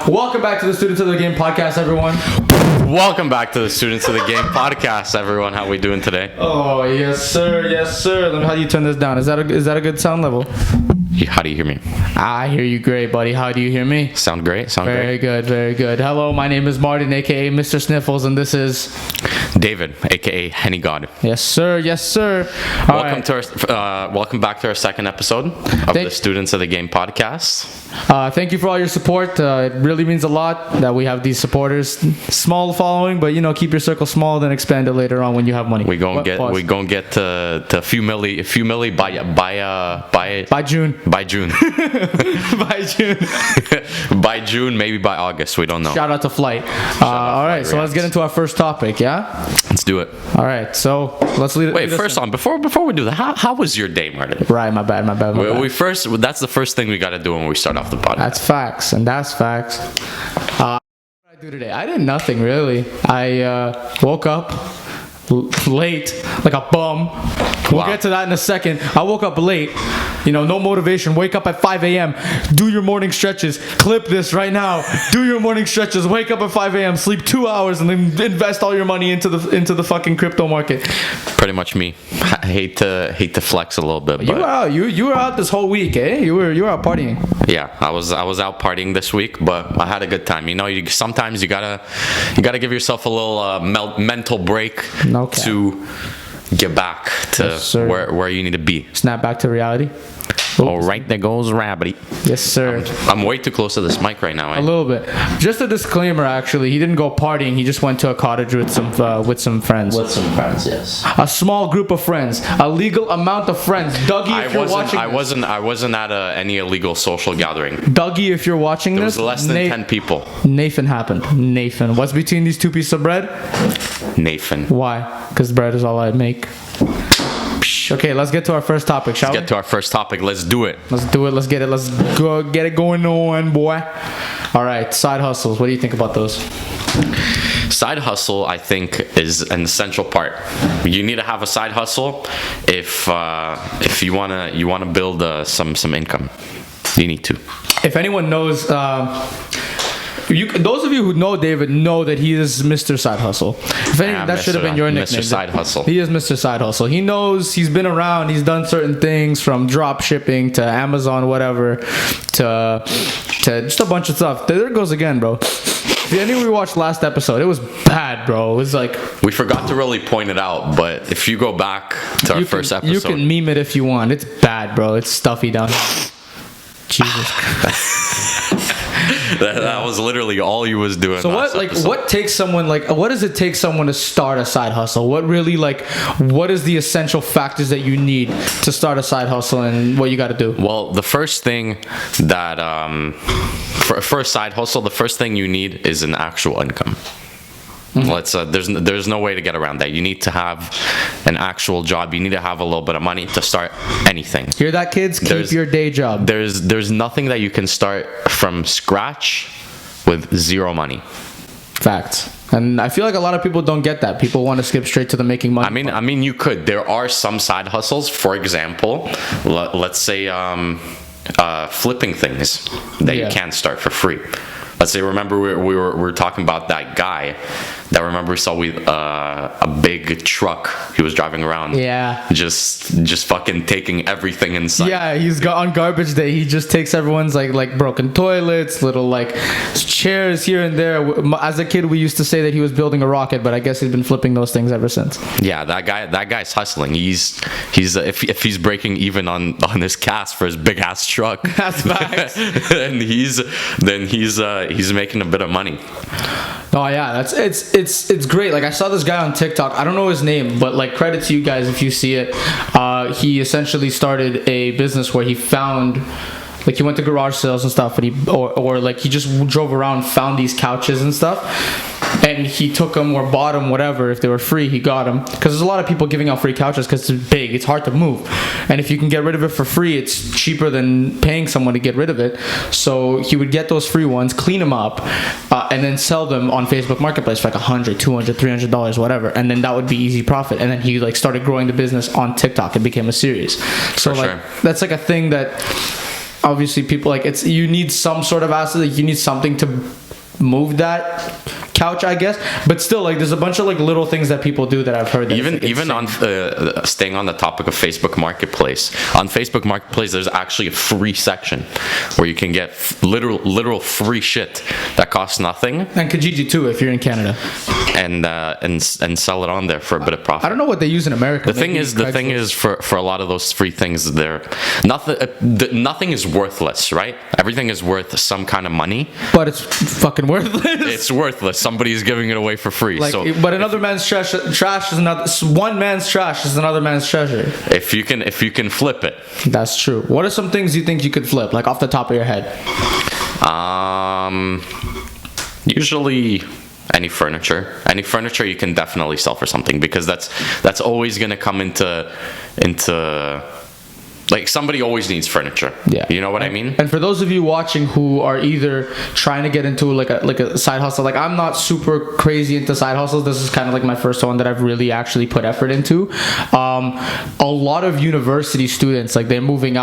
Welcome back to the Students of the Game podcast, everyone. Welcome back to the Students of the Game podcast, everyone. How are we doing today? Oh, yes, sir. Yes, sir. How do you turn this down? Is that a good sound level? How do you hear me? I hear you great, buddy. How do you hear me? Sound great. Very good. Very good. Hello, my name is Martin, a.k.a. Mr. Sniffles, and this is... David, a.k.a. Henny God. Yes, sir. Yes, sir. Welcome back to our second episode of the Students of the Game podcast. Thank you for all your support. It really means a lot that we have these supporters. Small following, but keep your circle small, then expand it later on when you have money. We gonna get to a few milli by June. By June. By June. By June, maybe by August. We don't know. Shout out to Flight. All right, so let's get into our first topic, yeah? Let's do it. All right, so let's lead it. Wait, first on, before we do that, how was your day, Martin? Right, my bad. That's the first thing we got to do when we start off the podcast. That's facts. What did I do today? I did nothing, really. I woke up late, like a bum. We'll get to that in a second. I woke up late. No motivation. Wake up at 5 a.m. Do your morning stretches. Clip this right now. Do your morning stretches. Wake up at 5 a.m. Sleep 2 hours and then invest all your money into the fucking crypto market. Pretty much me. I hate to flex a little bit. But you were out this whole week, eh? You were out partying. Yeah, I was out partying this week, but I had a good time. Sometimes you gotta give yourself a little mental break to get back to where you need to be. Snap back to reality. All right, there goes Rabbit. Yes, sir. I'm way too close to this mic right now. A little bit. Just a disclaimer, actually. He didn't go partying. He just went to a cottage with some friends. With some friends, yes. A small group of friends. A legal amount of friends. Dougie, if you're watching this. I wasn't at any illegal social gathering. Dougie, if you're watching this. There was less than 10 people. Nathan happened. Nathan. What's between these two pieces of bread? Nathan. Why? Because bread is all I make. Okay, let's get to our first topic, shall we? Let's get to our first topic. Let's do it. Let's get it. Let's go get it going on, boy. All right, side hustles. What do you think about those? Side hustle, I think, is an essential part. You need to have a side hustle if you wanna build some income. You need to. If anyone knows. Those of you who know David know that he is Mr. Side Hustle. That should have been your nickname. Mr. Side Hustle. He is Mr. Side Hustle. He knows. He's been around. He's done certain things from drop shipping to Amazon, whatever, to just a bunch of stuff. There it goes again, bro. If you watched last episode, it was bad, bro. It was like... We forgot to really point it out, but if you go back to our first episode... You can meme it if you want. It's bad, bro. It's stuffy down here. Jesus Christ. That was literally all he was doing. So what does it take someone to start a side hustle? What is the essential factors that you need to start a side hustle, and what you got to do? Well, the first thing that for a side hustle, the first thing you need is an actual income. Mm-hmm. There's no way to get around that. You need to have an actual job. You need to have a little bit of money to start anything. Hear that, kids? Keep your day job. There's nothing that you can start from scratch with zero money. Facts. And I feel like a lot of people don't get that. People want to skip straight to the making money. I mean, you could. There are some side hustles. For example, let's say flipping things that you can start for free. Let's say, remember we were talking about that guy that we saw a big truck he was driving around. Yeah. Just fucking taking everything inside. Yeah, he's got on garbage day. He just takes everyone's like broken toilets, little chairs here and there. As a kid, we used to say that he was building a rocket, but I guess he's been flipping those things ever since. Yeah, that guy's hustling. He's if he's breaking even on his cast for his big ass truck. That's facts. then he's making a bit of money. Oh yeah, it's great. I saw this guy on TikTok. I don't know his name, but credit to you guys if you see it. He essentially started a business where he found. He went to garage sales and stuff, and he just drove around, found these couches and stuff, and he took them or bought them, whatever. If they were free, he got them. Because there's a lot of people giving out free couches because it's big, it's hard to move, and if you can get rid of it for free, it's cheaper than paying someone to get rid of it. So he would get those free ones, clean them up, and then sell them on Facebook Marketplace for $100, $200, $300, whatever, and then that would be easy profit. And then he started growing the business on TikTok. It became a series. So sure. that's a thing that obviously people like you need some sort of asset, like you need something to move that couch, I guess. But still, like, there's a bunch of like little things that people do that I've heard. That even on staying on the topic of Facebook Marketplace. On Facebook Marketplace, there's actually a free section where you can get literal free shit that costs nothing. And Kijiji too, if you're in Canada. And sell it on there for a bit of profit. I don't know what they use in America. The thing is, for a lot of those free things, nothing is worthless, right? Everything is worth some kind of money. But it's fucking worthless. It's worthless. Somebody's giving it away for free. Like, so, but another man's trash is another. One man's trash is another man's treasure. If you can flip it. That's true. What are some things you think you could flip, like off the top of your head? Usually any furniture you can definitely sell for something, because that's always going to come into like, somebody always needs furniture. Yeah, you know what I mean. And for those of you watching who are either trying to get into like a side hustle, like I'm not super crazy into side hustles. This is kind of like my first one that I've really actually put effort into. A lot of university students, like, they're moving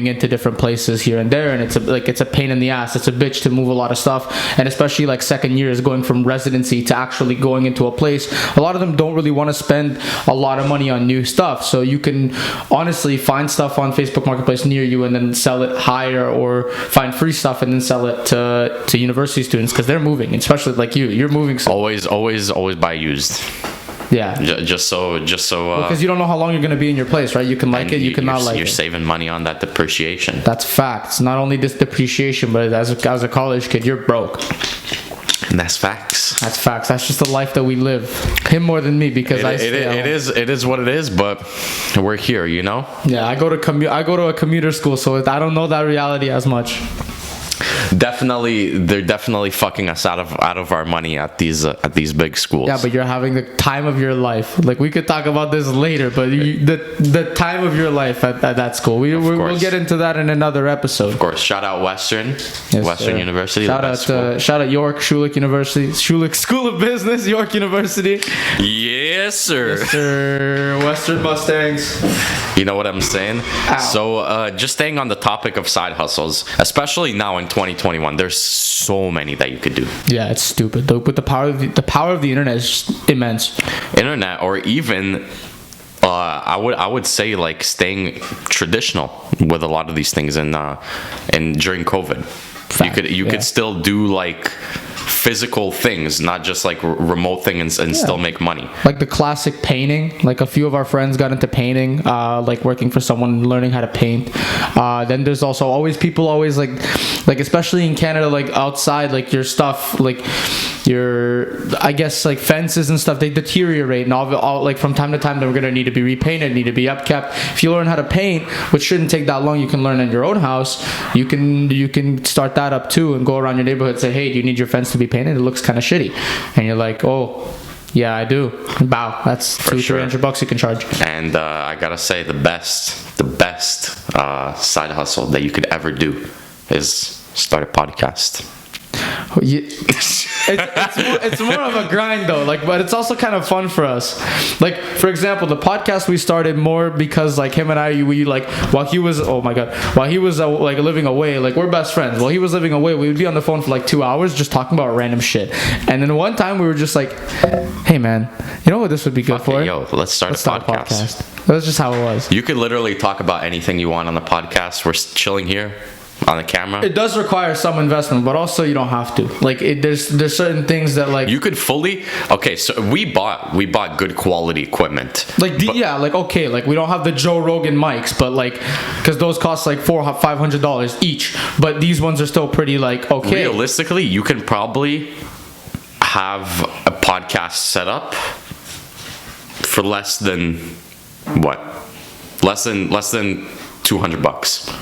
into different places here and there, and it's a pain in the ass. It's a bitch to move a lot of stuff, and especially like second years going from residency to actually going into a place. A lot of them don't really want to spend a lot of money on new stuff, so you can honestly find stuff on Facebook Marketplace near you and then sell it higher, or find free stuff and then sell it to university students, because they're moving, especially like you're moving. So always buy used. Yeah. Just so. Because you don't know how long you're going to be in your place, right? You can like it, you cannot like it. You're saving money on that depreciation. That's facts. Not only this depreciation, but as a college kid, you're broke. And that's facts. That's facts. That's just the life that we live. Him more than me, because it is what it is. But we're here, you know. Yeah, I go to a commuter school, so I don't know that reality as much. They're definitely fucking us out of our money at these big schools. Yeah, but you're having the time of your life. Like, we could talk about this later, but the time of your life at that school. We'll get into that in another episode. Of course. Shout out Western University. Shout out York, Schulich University, Schulich School of Business, York University. Yes, sir. Yes, sir. Western Mustangs. You know what I'm saying? Ow. So, just staying on the topic of side hustles, especially now in 2021, there's so many that you could do. Yeah, it's stupid. With the power of the internet is just immense. Internet, or even I would say, like, staying traditional with a lot of these things, and during COVID, you could still do like physical things, not just like remote things, and still make money. Like the classic painting. Like, a few of our friends got into painting, like working for someone, learning how to paint. Then there's also always people like especially in Canada, like outside, like your stuff, like your, I guess, like fences and stuff, they deteriorate, and all like from time to time they're gonna need to be repainted, need to be upkept. If you learn how to paint, which shouldn't take that long, you can learn in your own house. You can start that up too, and go around your neighborhood and say, hey, do you need your fence to be painted? It looks kind of shitty, and you're like, oh yeah, I do. Bow. That's $200-$300 you can charge. And I gotta say, the best side hustle that you could ever do is start a podcast. It's more of a grind though, like, but it's also kind of fun for us. Like, for example, the podcast we started more because, like, him and I, we like, while he was like living away, like, we're best friends. While he was living away, we would be on the phone for like 2 hours just talking about random shit. And then one time we were just like, hey man, you know what this would be good for? Let's start a podcast. That's just how it was. You could literally talk about anything you want on the podcast. We're chilling here on the camera. It does require some investment, but also you don't have to. Like, there's certain things that, like, you could fully. Okay, so we bought good quality equipment. Like, okay, like, we don't have the Joe Rogan mics, but like, because those cost like $400-$500 each. But these ones are still pretty, like, okay. Realistically, you can probably have a podcast set up for less than $200.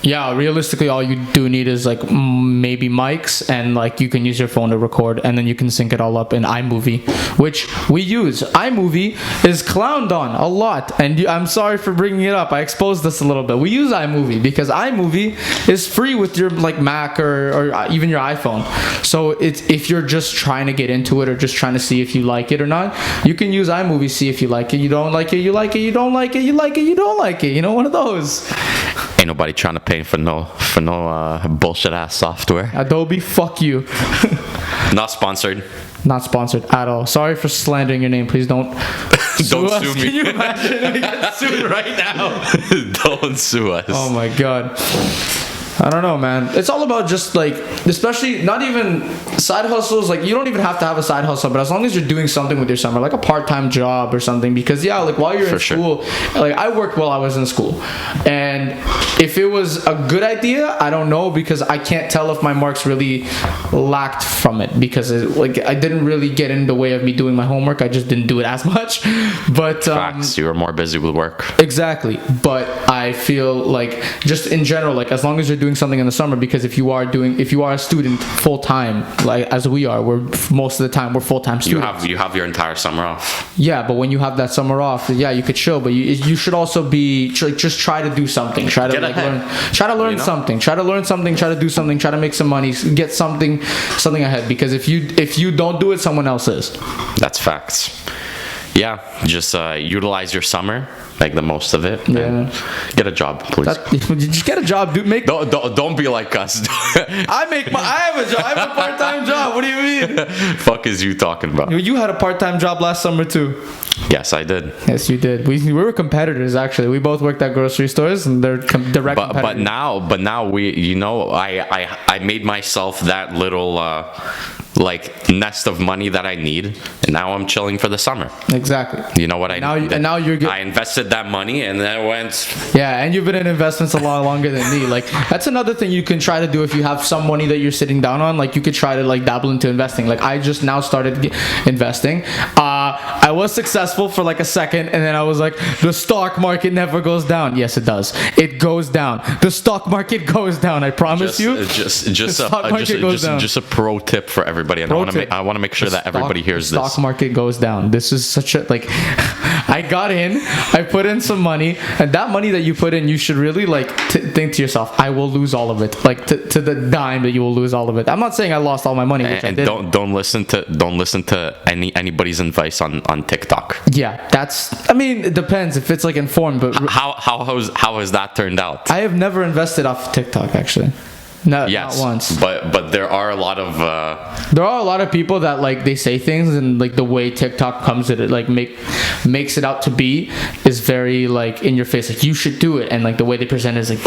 Yeah, realistically, all you do need is like maybe mics, and like you can use your phone to record, and then you can sync it all up in iMovie, which we use. iMovie is clowned on a lot, and I'm sorry for bringing it up. I exposed this a little bit. We use iMovie because iMovie is free with your like Mac or even your iPhone. So if you're just trying to get into it or just trying to see if you like it or not, you can use iMovie, see if you like it, you don't like it, you like it, you don't like it, you like it, you don't like it. You know, one of those. Ain't nobody trying to pay for no bullshit ass software. Adobe, fuck you. Not sponsored. Not sponsored at all. Sorry for slandering your name. Please don't Don't us. sue me. Can you imagine we get sued right now? Don't sue us. Oh my god. I don't know, man. It's all about just like, especially not even side hustles. Like, you don't even have to have a side hustle, but as long as you're doing something with your summer, like a part-time job or something. Because yeah, like while you're in school, like I worked while I was in school, and if it was a good idea, I don't know, because I can't tell if my marks really lacked from it, because like I didn't really get in the way of me doing my homework. I just didn't do it as much. But facts, you were more busy with work. Exactly. But I feel like just in general, like as long as you're doing something in the summer, because if you are a student full time, like as we are, we're most of the time we're full time students. You have your entire summer off. Yeah, but when you have that summer off, yeah, you could chill, but you should also be just try to do something. Try to learn something. Try to learn something. Try to do something. Try to make some money. Get something ahead. Because if you don't do it, someone else is. That's facts. Yeah, just utilize your summer, make the most of it. Yeah. Get a job, please. Just get a job, dude. Don't be like us. I have a job. I have a part-time job. What do you mean? Fuck is you talking about? You had a part-time job last summer too. Yes, I did. Yes, you did. We were competitors, actually. We both worked at grocery stores, and they're direct competitors. But now we, I made myself that little like nest of money that I need, and now I'm chilling for the summer. Exactly. You know what I now, and now you're good. I invested that money, and then it went. Yeah, and you've been in investments a lot longer than me. Like that's another thing you can try to do if you have some money that you're sitting down on. Like you could try to like dabble into investing. Like I just now started investing. I was successful for like a second, and then I was like, the stock market never goes down. Yes, it does. It goes down. The stock market goes down. I promise you. Just a pro tip for everybody, and I want to make sure that everybody hears this. Stock market goes down. This is such a like. I got in. I put in some money, and that money that you put in, you should really like think to yourself, I will lose all of it. Like to the dime that you will lose all of it. I'm not saying I lost all my money, which and I did. Don't listen to anybody's advice on TikTok. Yeah, I mean, it depends if it's like informed, but how has that turned out? I have never invested off TikTok, actually. Not once. But there are a lot of people that like they say things, and like the way TikTok comes at it, like makes it out to be is very like in your face, like you should do it, and like the way they present it is like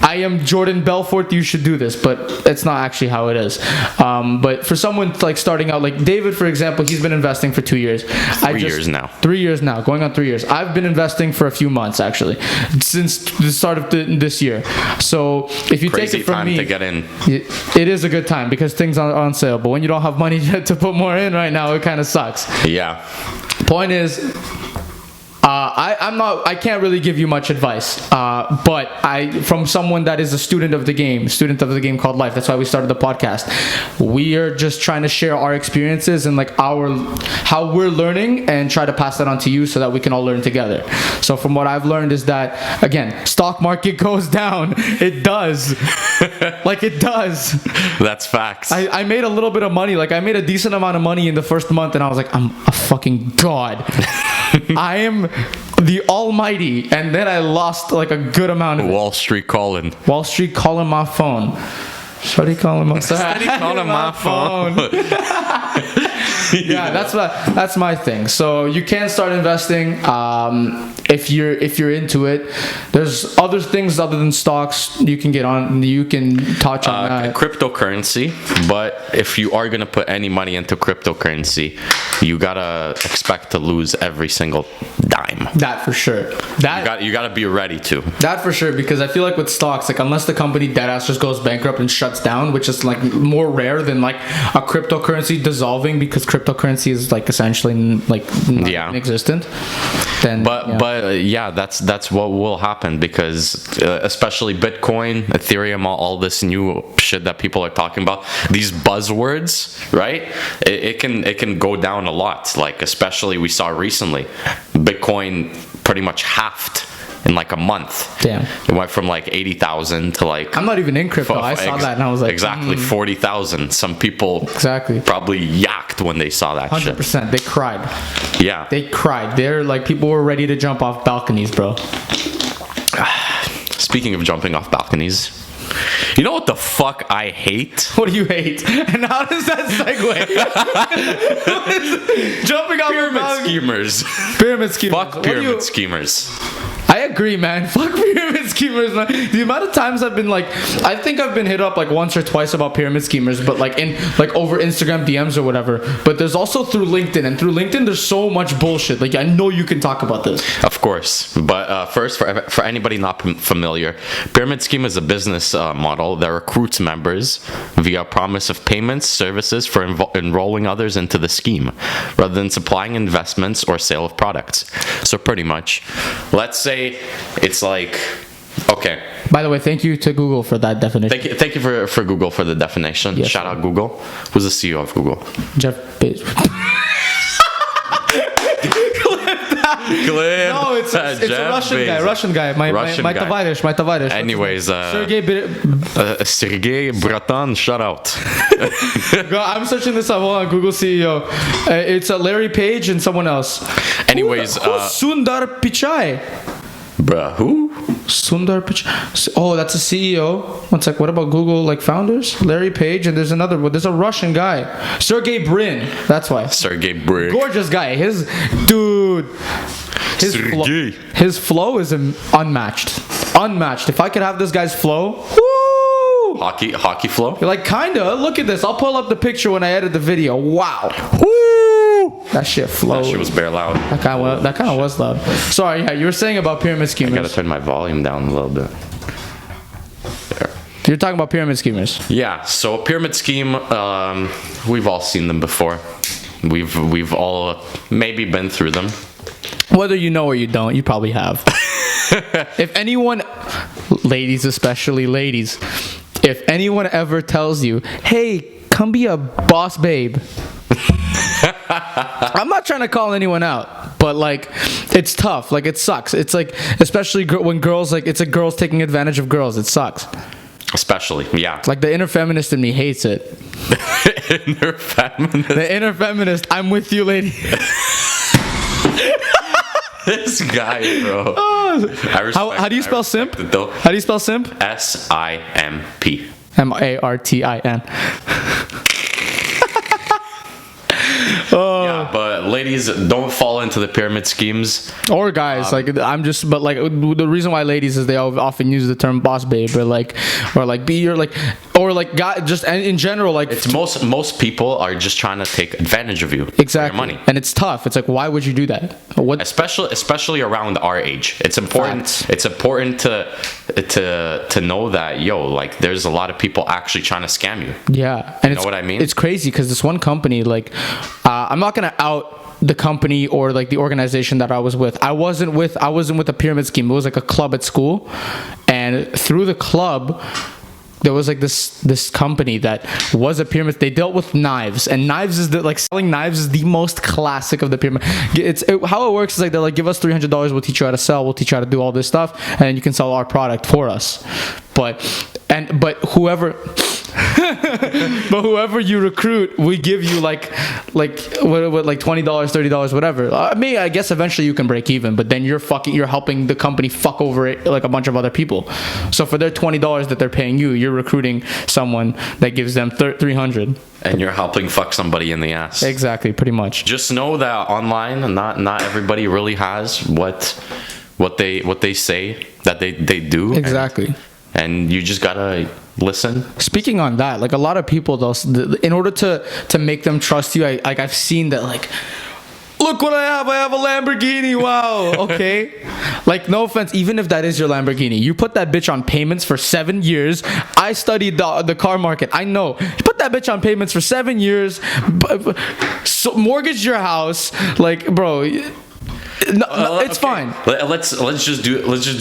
I am Jordan Belfort, you should do this, but it's not actually how it is. But for someone like starting out, like David, for example, he's been investing for 2 years. 3 years now. 3 years now, going on 3 years. I've been investing for a few months actually, since the start of this year. So if you take it from me, to get in. It is a good time because things are on sale, but when you don't have money to put more in right now, it kind of sucks. Yeah. Point is, I can't really give you much advice, but from someone that is a student of the game called life. That's why we started the podcast. We are just trying to share our experiences and like how we're learning, and try to pass that on to you so that we can all learn together. So from what I've learned is that, again, stock market goes down. It does. Like it does. That's facts. I made a little bit of money. Like I made a decent amount of money in the first month, and I was like, I'm a fucking god. I am the almighty. And then I lost like a good amount of Wall Street calling my phone. Shawty calling my phone. Yeah, that's my thing. So you can start investing if you're into it. There's other things other than stocks you can get on. You can touch on that. Cryptocurrency, but if you are gonna put any money into cryptocurrency, you gotta expect to lose every single dime. That for sure. You gotta be ready to. That for sure, because I feel like with stocks, like unless the company deadass just goes bankrupt and shuts down, which is like more rare than like a cryptocurrency dissolving, because cryptocurrency is like essentially like non-existent. Then that's what will happen, because especially Bitcoin, Ethereum, all this new shit that people are talking about, these buzzwords, right? It can go down a lot. Like especially we saw recently, Bitcoin pretty much halved in like a month. Damn. It went from like 80,000 to like... I'm not even in crypto. I saw that and I was like... Exactly, 40,000. Some people probably yacked when they saw that 100%. shit. They cried. Yeah. They cried. They're like, people were ready to jump off balconies, bro. speaking of jumping off balconies, you know what the fuck I hate? What do you hate? And how does that segue? Jumping off Pyramid schemers. Pyramid schemers. Fuck pyramid schemers. I agree, man. Fuck pyramid schemers, man. The amount of times I've been like, I think I've been hit up like once or twice about pyramid schemers, but like in like over Instagram DMs or whatever. But there's also through LinkedIn, and through LinkedIn there's so much bullshit. Like I know you can talk about this. Of course, but first, for anybody not familiar, pyramid scheme is a business model that recruits members via promise of payments, services for enrolling others into the scheme, rather than supplying investments or sale of products. So pretty much, let's say it's like, okay. By the way, thank you to Google for that definition. Thank you for Google for the definition. Yes, Shout out Google. Who's the CEO of Google? Jeff Bezos. No, it's a Russian guy. Russian guy. My товарищ. Anyways, Sergey Bratan, shout out. I'm searching this up. Hold on, Google CEO. It's Larry Page and someone else. Anyways, who's Sundar Pichai? Bruh, who? Sundar Pichai. Oh, that's a CEO. One sec. What about Google like founders? Larry Page, and there's another one. There's a Russian guy, Sergey Brin. That's why. Sergey Brin. Gorgeous guy. His flow is unmatched. Unmatched. If I could have this guy's flow, woo! Hockey flow. You're like kinda. Look at this. I'll pull up the picture when I edit the video. Wow. Woo! That shit flowed. That shit was bare loud. That kind of was loud. Sorry. Yeah, you were saying about pyramid schemers. I gotta turn my volume down a little bit. There. You're talking about pyramid schemers. Yeah. So a pyramid scheme. We've all seen them before. We've all maybe been through them. Whether you know or you don't, you probably have. If anyone, ladies especially ladies, if anyone ever tells you, hey, come be a boss babe. I'm not trying to call anyone out, but like it's tough. Like it sucks. It's like, especially when girls, like it's like girls taking advantage of girls. It sucks. Especially, yeah. Like the inner feminist in me hates it. Inner feminist. The inner feminist. I'm with you, lady. This guy, bro. How do you spell simp? How do you spell simp? SIMP. MARTIN. Yeah, but ladies, don't fall into the pyramid schemes. Or guys, but the reason why ladies is they often use the term boss babe, or be your like, or like guy, just in general, like it's most people are just trying to take advantage of you. Exactly. For your money. And it's tough. It's like, why would you do that? What? Especially around our age, it's important. Facts. It's important to know that like there's a lot of people actually trying to scam you. Yeah, and you know what I mean? It's crazy because this one company, like, I'm not gonna out the company or like the organization that I was with. I wasn't with a pyramid scheme. It was like a club at school, and through the club, there was like this company that was a pyramid. They dealt with knives, and selling knives is the most classic of the pyramid. How it works is like they're like, give us $300, we'll teach you how to sell, we'll teach you how to do all this stuff, and you can sell our product for us. But whoever you recruit, we give you like $20, $30, whatever. I guess eventually you can break even, but then you're helping the company fuck over it like a bunch of other people. So for their $20 that they're paying you, you're recruiting someone that gives them $300. And you're helping fuck somebody in the ass. Exactly, pretty much. Just know that online, not everybody really has what they say that they do. Exactly. And you just gotta listen. Speaking on that, like a lot of people, though, in order to make them trust you, I've seen that, like, look what I have a Lamborghini, wow. Okay, like, no offense, even if that is your Lamborghini, you put that bitch on payments for 7 years. I studied the car market. I know. You put that bitch on payments for 7 years, so mortgage your house, like, bro. No, it's fine. Let's just do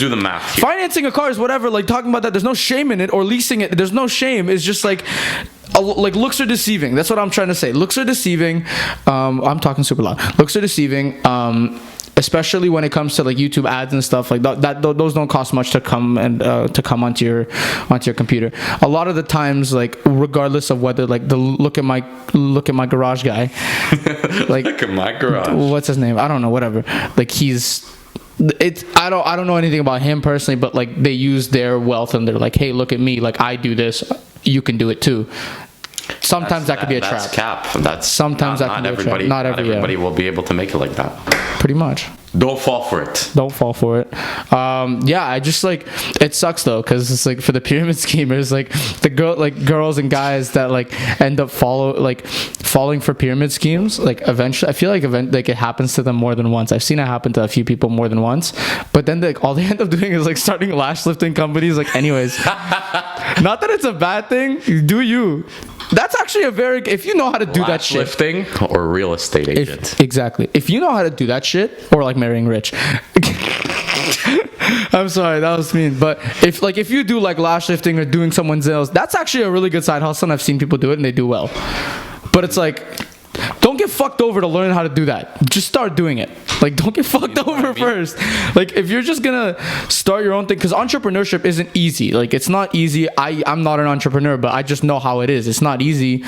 the math here. Financing a car is whatever. Like, talking about that, there's no shame in it, or leasing it. There's no shame. It's just like looks are deceiving. That's what I'm trying to say. Looks are deceiving. I'm talking super loud. Looks are deceiving. Especially when it comes to like YouTube ads and stuff like that. Those don't cost much to come onto your computer. A lot of the times, like, regardless of whether like look at my garage guy, like, look at my garage. What's his name? I don't know. Whatever. Like, he's I don't know anything about him personally, but like they use their wealth and they're like, hey, look at me, like I do this, you can do it too. Sometimes that could be a that's trap. cap. That's Sometimes that not can be a trap. everybody. Not Not every- everybody will be able to make it like that. Pretty much. Don't fall for it. Don't fall for it. I just like it sucks though, because it's like for the pyramid schemers, like the girls and guys that like end up falling for pyramid schemes, like eventually I feel like it happens to them more than once. I've seen it happen to a few people more than once, but then all they end up doing is like starting lash lifting companies, like anyways. Not that it's a bad thing, do you. That's actually if you know how to do that shit. Lifting or real estate agent. Exactly. If you know how to do that shit, or like marrying rich. I'm sorry, that was mean. But if you do like lash lifting or doing someone's nails, that's actually a really good side hustle, and I've seen people do it and they do well. But it's like, don't get fucked over to learn how to do that. Just start doing it. Like, don't get fucked over first. Like, if you're just gonna start your own thing, because entrepreneurship isn't easy. Like, it's not easy. I'm not an entrepreneur, but I just know how it is. It's not easy.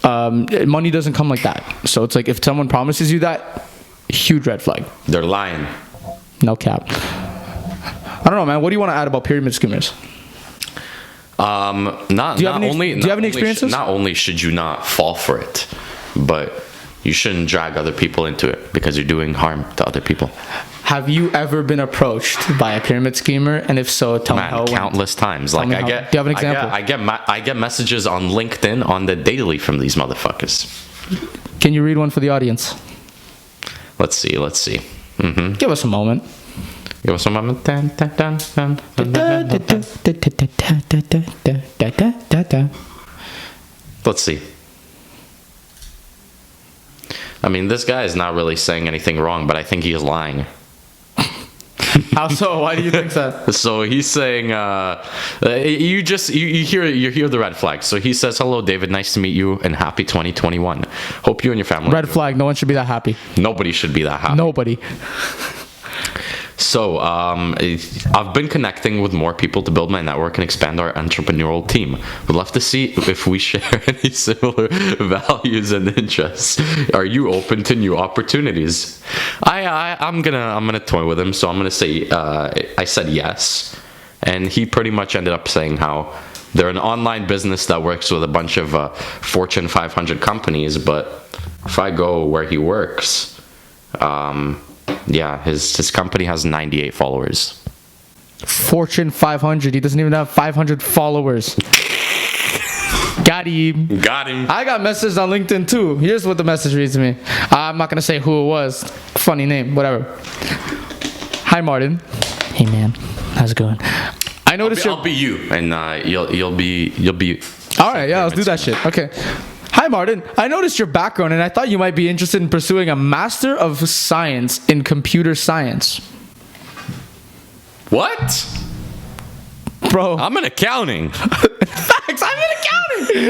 Money doesn't come like that. So it's like, if someone promises you that, huge red flag. They're lying. No cap. I don't know, man. What do you want to add about pyramid schemers? Do you have any experiences? Not only should you not fall for it, but you shouldn't drag other people into it because you're doing harm to other people. Have you ever been approached by a pyramid schemer? And if so, tell me how it went. Countless times. Like do you have an example? I get messages on LinkedIn on the daily from these motherfuckers. Can you read one for the audience? Let's see. Mm-hmm. Give us a moment. Give us a moment. Let's see. I mean, this guy is not really saying anything wrong, but I think he is lying. How so? Why do you think that? So he's saying, you hear the red flag. So he says, "Hello, David. Nice to meet you, and happy 2021. Hope you and your family." Red flag. No one should be that happy. Nobody should be that happy. Nobody. So I've been connecting with more people to build my network and expand our entrepreneurial team. Would love to see if we share any similar values and interests. Are you open to new opportunities? I'm gonna toy with him, so I'm gonna say I said yes, and he pretty much ended up saying how they're an online business that works with a bunch of Fortune 500 companies, but if I go where he works, yeah, his company has 98 followers. Fortune 500. He doesn't even have 500 followers. Got him. I got messages on LinkedIn too. Here's what the message reads to me. I'm not gonna say who it was. Funny name, whatever. Hi, Martin. Hey, man. How's it going? I noticed I'll be you, and you'll be. All right, yeah, let's do that shit. Okay. Hi, Martin. I noticed your background, and I thought you might be interested in pursuing a Master of Science in Computer Science. What? Bro. I'm in accounting. Facts, I'm in accounting.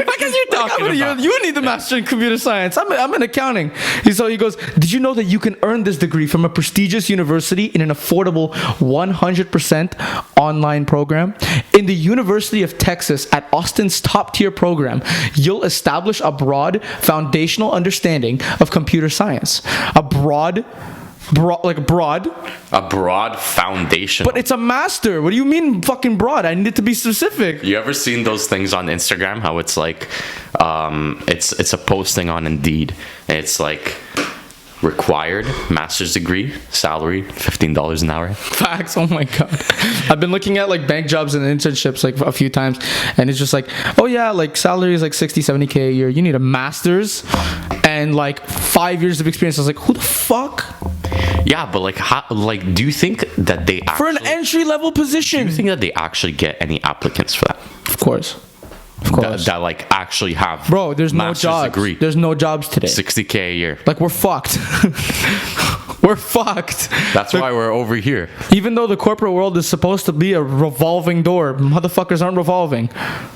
What are you talking about? You need the Master in Computer Science. I'm in accounting. So he goes, did you know that you can earn this degree from a prestigious university in an affordable 100% online program? In the University of Texas at Austin's top-tier program, you'll establish a broad foundational understanding of computer science. A broad foundation. But it's a master. What do you mean fucking broad? I need it to be specific. You ever seen those things on Instagram? How it's like, it's a posting on Indeed, and it's like required master's degree, salary $15 an hour. Facts. Oh my god. I've been looking at like bank jobs and internships like a few times, and it's just like, oh yeah, like salary is like 60-70K a year. You need a master's and like 5 years of experience. I was like, who the fuck? Yeah, but like, how, like, do you think that they actually, for an entry level position? Do you think that they actually get any applicants for that? Of course. That like actually have. Bro, there's no jobs. Degree. There's no jobs today. 60K a year. Like, we're fucked. We're fucked. That's why we're over here. Even though the corporate world is supposed to be a revolving door, motherfuckers aren't revolving.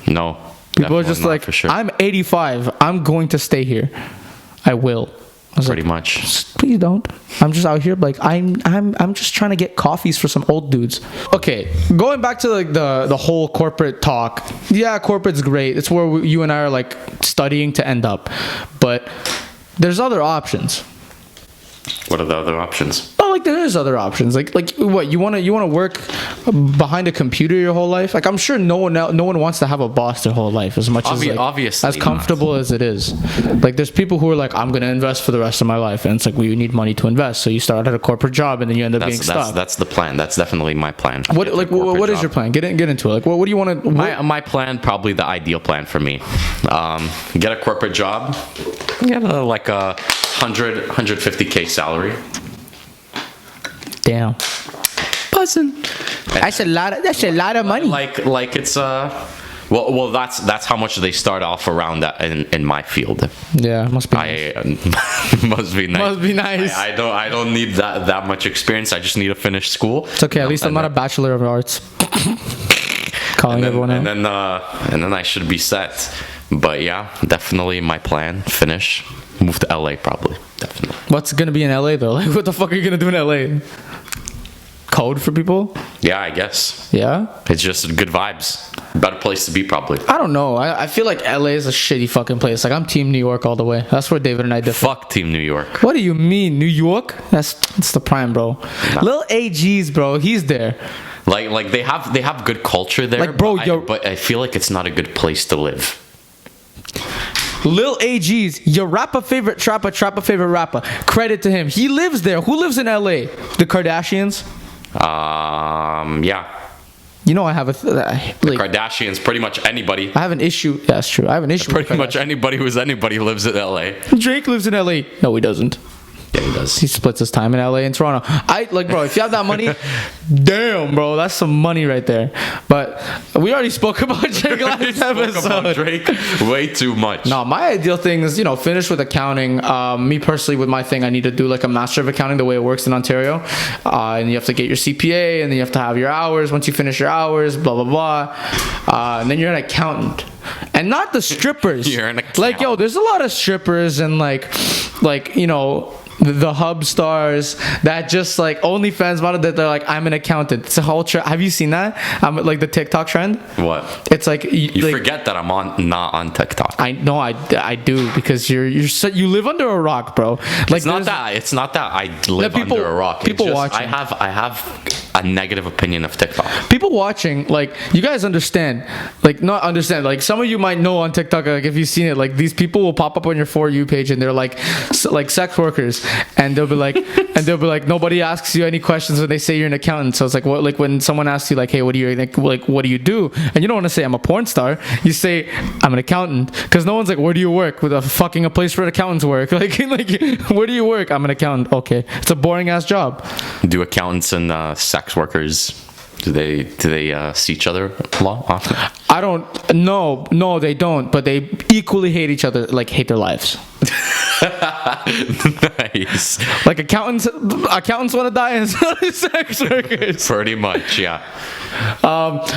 No. People are just like, for sure. I'm 85. I'm going to stay here. I will. Pretty much. Please don't. I'm just out here like I'm just trying to get coffees for some old dudes. Okay, going back to like the whole corporate talk. Yeah, corporate's great. It's where you and I are like studying to end up. But there's other options. What are the other options? Oh, like there is other options. Like what you want to work behind a computer your whole life? Like I'm sure no one wants to have a boss their whole life as much as like, obviously as comfortable as it is. Like there's people who are like, I'm gonna invest for the rest of my life, and it's like, well, you need money to invest, so you start at a corporate job and then you end up being stuck. That's the plan. That's definitely my plan. What is your plan? Get into it. Like what do you want to? My plan, probably the ideal plan for me. Get a corporate job. Get like a 150K salary. Damn. Buzzing. That's a lot of money. Like it's well that's how much they start off around that in my field. Yeah, must be nice. Must be nice. Must be nice. I don't need that much experience. I just need to finish school. It's okay. At least I'm not a bachelor of arts. Calling everyone out. And then I should be set. But yeah, definitely my plan. Finish. Move to LA probably. Definitely. What's gonna be in LA though? Like what the fuck are you gonna do in LA? Code for people? Yeah, I guess. Yeah? It's just good vibes. Better place to be probably. I don't know. I feel like LA is a shitty fucking place. Like I'm Team New York all the way. That's where David and I differ. Fuck Team New York. What do you mean, New York? That's the prime, bro. Nah. Lil AG's, bro. He's there. Like they have good culture there. Like, bro, but I feel like it's not a good place to live. Lil AG's, your rapper favorite trapper favorite rapper. Credit to him. He lives there. Who lives in LA? The Kardashians? Yeah. You know I have the Kardashians, pretty much anybody. I have an issue. Yeah, that's true. I have an issue. Pretty much anybody who's anybody lives in LA. Drake lives in LA. No, he doesn't. Yeah, he does. He splits his time in LA and Toronto. Bro, if you have that money, damn, bro, that's some money right there. But we already spoke about Drake last episode. About Drake way too much. No, my ideal thing is, finish with accounting. Me personally, with my thing, I need to do like a master of accounting the way it works in Ontario. And you have to get your CPA, and then you have to have your hours. Once you finish your hours, blah, blah, blah. And then you're an accountant. And not the strippers. You're an accountant. Like, yo, there's a lot of strippers and the hub stars that just like OnlyFans model that they're like, I'm an accountant. It's a whole have you seen that? Like the TikTok trend. What? It's like you forget that I'm not on TikTok. I know I do because you live under a rock, bro. Like it's not that I live under a rock. People watching. I have a negative opinion of TikTok. People watching, like, you guys understand, like, not understand, like, some of you might know on TikTok, like, if you've seen it, like, these people will pop up on your For You page and they're like sex workers, and they'll be like, nobody asks you any questions when they say you're an accountant. So it's like, what, like, when someone asks you, like, hey, what do you do? And you don't want to say I'm a porn star. You say I'm an accountant, because no one's like, where do you work? With a place for accountants work. Like, where do you work? I'm an accountant. Okay, it's a boring ass job. Do accountants and sex workers, do they see each other a lot often? I don't. No, they don't. But they equally hate each other. Like, hate their lives. Nice. Like accountants want to die, and so do sex workers. Pretty much, yeah.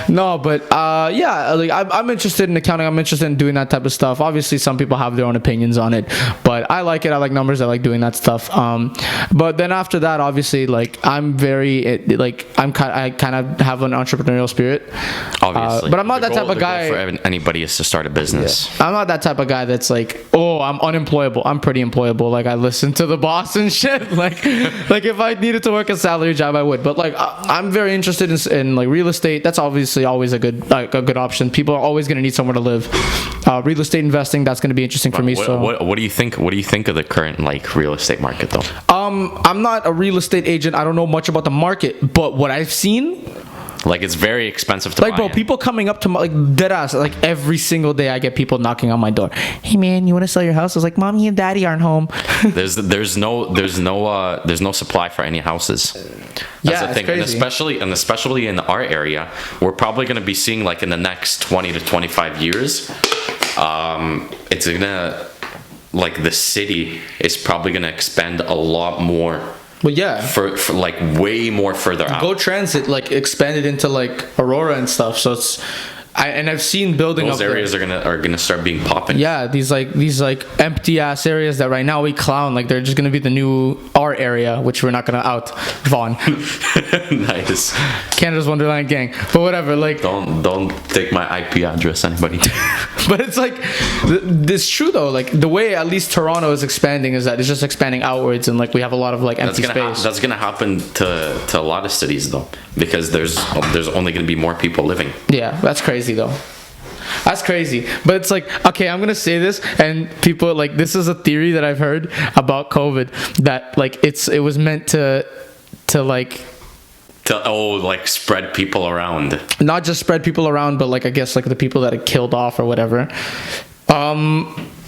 No, but yeah, like I'm interested in accounting. I'm interested in doing that type of stuff. Obviously, some people have their own opinions on it, but I like it. I like numbers. I like doing that stuff. But then after that, obviously, like I kind of have an entrepreneurial spirit. Obviously, but I'm not that type of guy. For anybody is to start a business. Yeah. I'm not that type of guy that's like, oh, I'm unemployable. I'm pretty employable. Like I listen to the boss and shit. Like if I needed to work a salary job, I would. But like I'm very interested in like real estate. That's obviously always a good option. People are always going to need somewhere to live. Real estate investing, that's going to be interesting for me. What do you think? What do you think of the current like real estate market though? I'm not a real estate agent. I don't know much about the market, but what I've seen, like, it's very expensive to buy. Like, bro, people coming up to my, like, dead ass, like every single day I get people knocking on my door. Hey man, you want to sell your house? I was like, mommy and daddy aren't home. there's no supply for any houses. That's the thing. Crazy. And especially in our area, we're probably going to be seeing, like, in the next 20 to 25 years, it's gonna, like, the city is probably gonna expand a lot more. But yeah, for like way more further out. Go Transit like expanded into like Aurora and stuff, so I've seen building Those up there. areas are gonna start being popping. Yeah, these empty ass areas that right now we clown, like they're just gonna be the new art area, which we're not gonna out Vaughn. Nice. Canada's Wonderland gang, but whatever. Like, Don't take my IP address, anybody. but it's like it's true though. Like the way at least Toronto is expanding is that it's just expanding outwards, and like we have a lot of like empty space. That's gonna happen to a lot of cities though, because there's only gonna be more people living. Yeah, that's crazy though. That's crazy. But it's like, okay, I'm gonna say this, and people like, this is a theory that I've heard about COVID, that like it was meant to spread people around. Not just spread people around, but like I guess like the people that it killed off or whatever.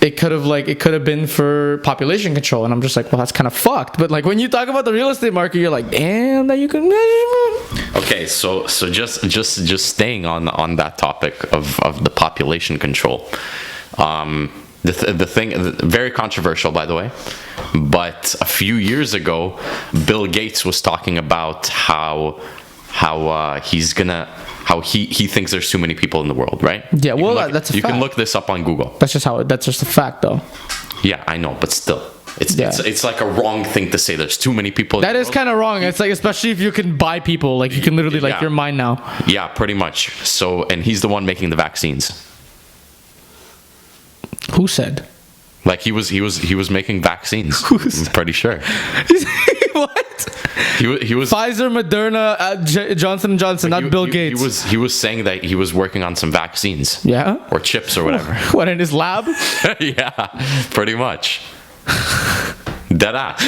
It could have been for population control, and I'm just like, well, that's kind of fucked. But like when you talk about the real estate market, you're like, damn, that you can measure. Okay, so just staying on that topic of the population control. The thing, very controversial, by the way, but a few years ago, Bill Gates was talking about how he thinks there's too many people in the world, right? Yeah, well, that's a fact. You can look this up on Google. That's just a fact, though. Yeah, I know, but still, it's like a wrong thing to say. There's too many people. That is kind of wrong. It's like, especially if you can buy people, like you can literally you're mine now. Yeah, pretty much. So, and he's the one making the vaccines. Who said? Like he was making vaccines. I'm pretty sure. What? He was Pfizer, Moderna, Johnson & Johnson, not Bill Gates. He was saying that he was working on some vaccines. Yeah. Or chips or whatever. What, in his lab? Yeah, pretty much. Dead ass.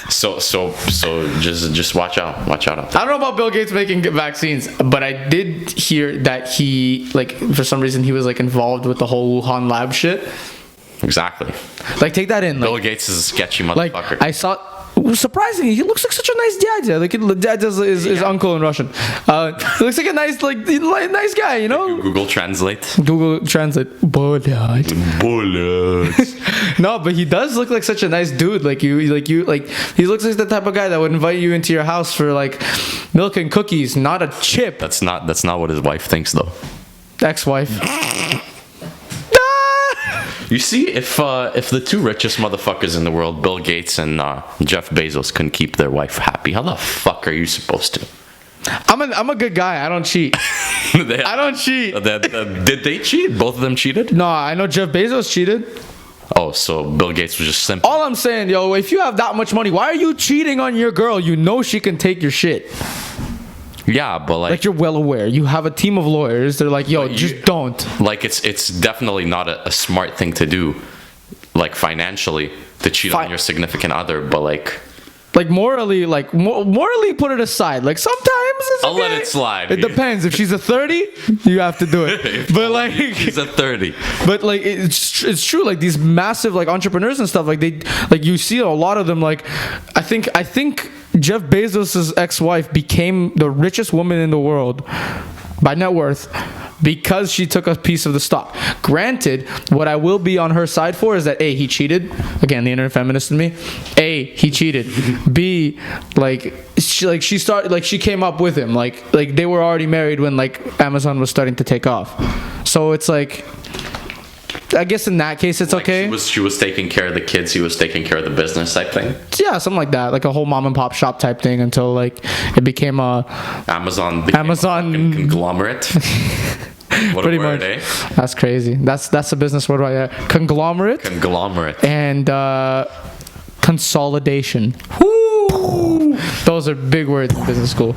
So just watch out. I don't know about Bill Gates making vaccines, but I did hear that he, like, for some reason he was like involved with the whole Wuhan lab shit. Exactly. Like, take that in. Bill Gates is a sketchy motherfucker. Like, I saw. Surprisingly, he looks like such a nice dad. Yeah, like dad is his uncle in Russian. He looks like a nice nice guy, you know. Google Translate. Bullet. No, but he does look like such a nice dude. Like he looks like the type of guy that would invite you into your house for like milk and cookies, not a chip. That's not what his wife thinks though. Ex-wife. You see, if the two richest motherfuckers in the world, Bill Gates and Jeff Bezos, can keep their wife happy, how the fuck are you supposed to? I'm a good guy. I don't cheat. I don't cheat. Did they cheat? Both of them cheated? No, I know Jeff Bezos cheated. Oh, so Bill Gates was just simple. All I'm saying, yo, if you have that much money, why are you cheating on your girl? You know she can take your shit. Yeah, but like you're well aware. You have a team of lawyers. They're like, yo, just don't. Like it's definitely not a smart thing to do, like financially, to cheat on your significant other. But like morally, morally put it aside. Like sometimes it's I'll let it slide. It depends. If she's a 30, you have to do it. But like she's a 30. But like it's true. Like these massive like entrepreneurs and stuff. Like they you see a lot of them. Like I think Jeff Bezos' ex-wife became the richest woman in the world by net worth because she took a piece of the stock. Granted, what I will be on her side for is that A, he cheated. Again, the inner feminist in me. A, he cheated. B, she came up with him. Like they were already married when like Amazon was starting to take off. So it's like, I guess in that case it's like okay. She was taking care of the kids. He was taking care of the business type thing. Yeah, something like that, like a whole mom and pop shop type thing until like it became a Amazon conglomerate. What pretty a word, much. Eh? That's crazy. That's a business word right there. Conglomerate and consolidation. Woo! Those are big words in business school.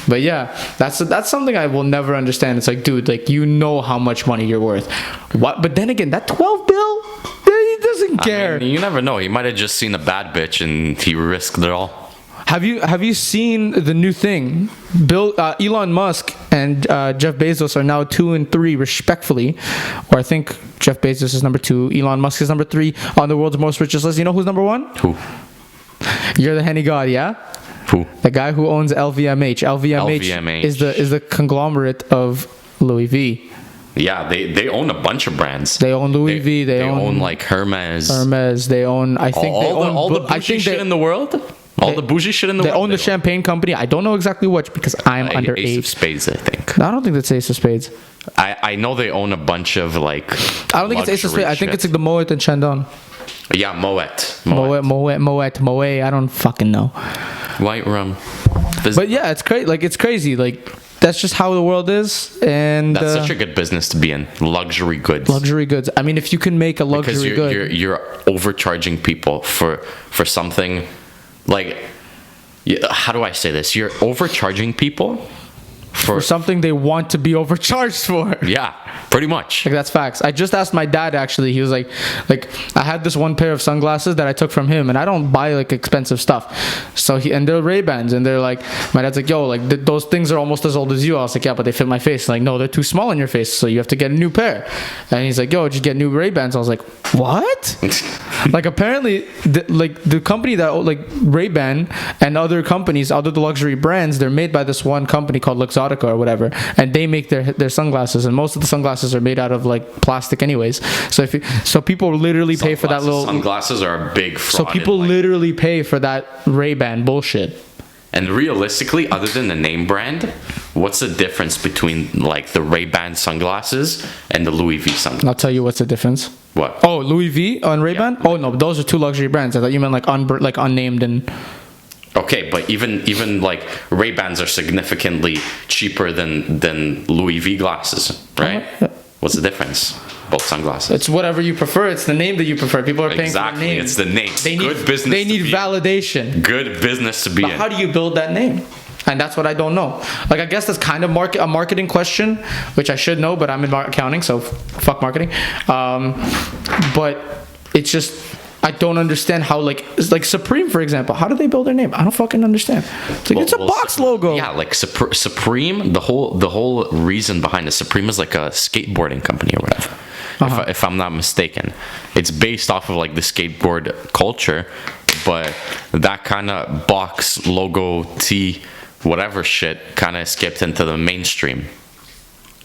But yeah, that's something I will never understand. It's like, dude, like you know how much money you're worth. What? But then again, that 12 bill, he doesn't care. I mean, you never know. He might have just seen a bad bitch and he risked it all. Have you seen the new thing? Elon Musk and Jeff Bezos are now 2 and 3 respectfully, or I think Jeff Bezos is number 2, Elon Musk is number 3 on the world's most richest list. You know who's number 1? Who? You're the Henny God, yeah? Who? The guy who owns LVMH. LVMH. is the conglomerate of Louis V. Yeah, they own a bunch of brands. They own Louis V. They own like Hermes. They own. I think all the bougie shit in the world. All the bougie shit in the They world. own the champagne company. I don't know exactly which because I'm Ace underage. of Spades, I think. I don't think that's Ace of Spades. I know they own a bunch of like. I don't think it's Ace of luxury Spades. I think shit. it's like the Moet and Chandon. Yeah, Moet. Moet. I don't fucking know. White rum. But yeah, it's crazy. Like it's crazy. Like that's just how the world is, and That's such a good business to be in. Luxury goods. luxury goods. I mean, if you can make a luxury Because good, you're overcharging people for something like. How do I say this? You're overcharging people for something they want to be overcharged for. Yeah, pretty much. Like that's facts. I just asked my dad actually. He was like I had this one pair of sunglasses that I took from him, and I don't buy like expensive stuff. So and they're Ray-Bans, and they're like, my dad's like, yo, like those things are almost as old as you. I was like, yeah, but they fit my face. Like, no, they're too small in your face, so you have to get a new pair. And he's like, yo, just get new Ray-Bans. I was like, what? Like apparently, the company that like Ray-Ban and other companies, other luxury brands, they're made by this one company called Luxottica or whatever, and they make their sunglasses, and most of the sunglasses are made out of like plastic anyways. So people literally pay for that little. Sunglasses are a big fraud. So people literally pay for that Ray-Ban bullshit. And realistically, other than the name brand, what's the difference between like the Ray-Ban sunglasses and the Louis V sunglasses? I'll tell you what's the difference. What? Oh, Louis V on Ray-Ban? Yeah. Oh no, those are two luxury brands. I thought you meant like unnamed and. Okay, but even like Ray-Bans are significantly cheaper than Louis V glasses, right? What's the difference? Both sunglasses. It's whatever you prefer. It's the name that you prefer. People are paying for the name. It's the name. They need, Good business. They need validation. Good business to be But in. how do you build that name? And that's what I don't know. Like, I guess that's kind of a marketing question, which I should know, but I'm in accounting, so fuck marketing. But it's just, I don't understand how, like Supreme, for example, how do they build their name? I don't fucking understand. It's like, it's a box logo. Yeah, like Supreme, the whole reason behind it, Supreme is like a skateboarding company or whatever. If I'm not mistaken. It's based off of like the skateboard culture, but that kind of box logo T whatever shit kind of skipped into the mainstream.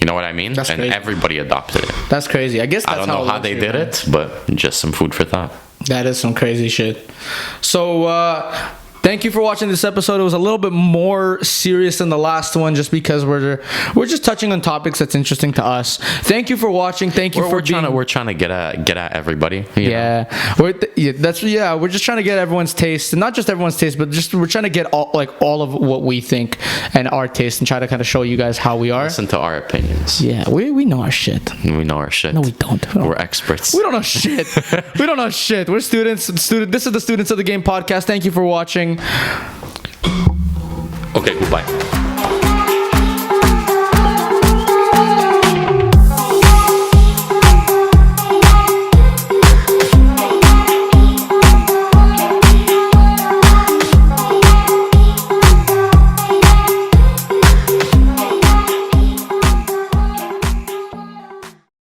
You know what I mean? That's and crazy. Everybody adopted it. That's crazy. I guess that's I don't know how they did it, but just some food for thought. That is some crazy shit. So, thank you for watching this episode. It was a little bit more serious than the last one, just because we're just touching on topics that's interesting to us. Thank you for watching. Thank you We're trying to get at everybody. Yeah, we're just trying to get everyone's taste, and not just everyone's taste, but just we're trying to get all of what we think and our taste, and try to kind of show you guys how we are. Listen to our opinions. Yeah, we know our shit. We know our shit. No, we don't. We're experts. We don't know shit. We don't know shit. We're students. This is the Students of the Game podcast. Thank you for watching. Okay, goodbye.